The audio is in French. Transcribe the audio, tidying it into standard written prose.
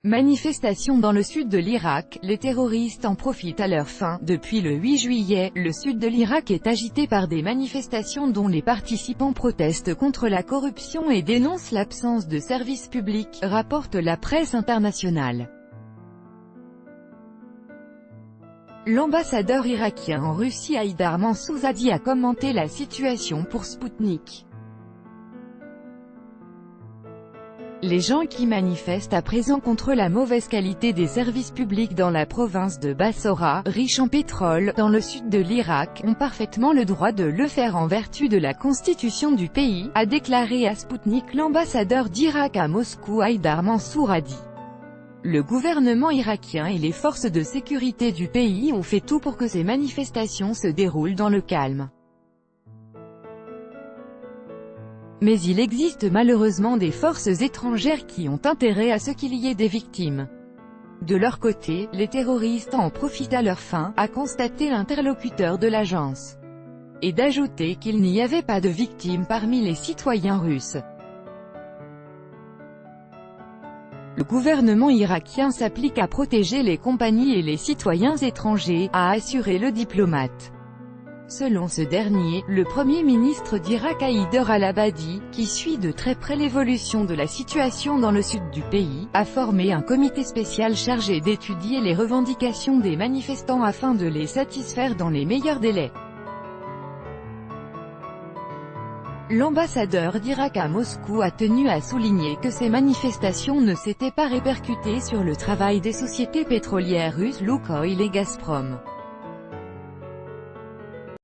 Manifestations dans le sud de l'Irak, les terroristes en profitent à leur fin. Depuis le 8 juillet, le sud de l'Irak est agité par des manifestations dont les participants protestent contre la corruption et dénoncent l'absence de services publics, rapporte la presse internationale. L'ambassadeur irakien en Russie Haïdar Mansouzadi a commenté la situation pour Sputnik. Les gens qui manifestent à présent contre la mauvaise qualité des services publics dans la province de Bassora, riche en pétrole, dans le sud de l'Irak, ont parfaitement le droit de le faire en vertu de la constitution du pays, a déclaré à Sputnik l'ambassadeur d'Irak à Moscou Haïdar Mansouzadi. Le gouvernement irakien et les forces de sécurité du pays ont fait tout pour que ces manifestations se déroulent dans le calme. Mais il existe malheureusement des forces étrangères qui ont intérêt à ce qu'il y ait des victimes. De leur côté, les terroristes en profitent à leur fin, a constaté l'interlocuteur de l'agence. Et d'ajouter qu'il n'y avait pas de victimes parmi les citoyens russes. Le gouvernement irakien s'applique à protéger les compagnies et les citoyens étrangers, a assuré le diplomate. Selon ce dernier, le Premier ministre d'Irak Haïder al-Abadi, qui suit de très près l'évolution de la situation dans le sud du pays, a formé un comité spécial chargé d'étudier les revendications des manifestants afin de les satisfaire dans les meilleurs délais. L'ambassadeur d'Irak à Moscou a tenu à souligner que ces manifestations ne s'étaient pas répercutées sur le travail des sociétés pétrolières russes Lukoil et Gazprom.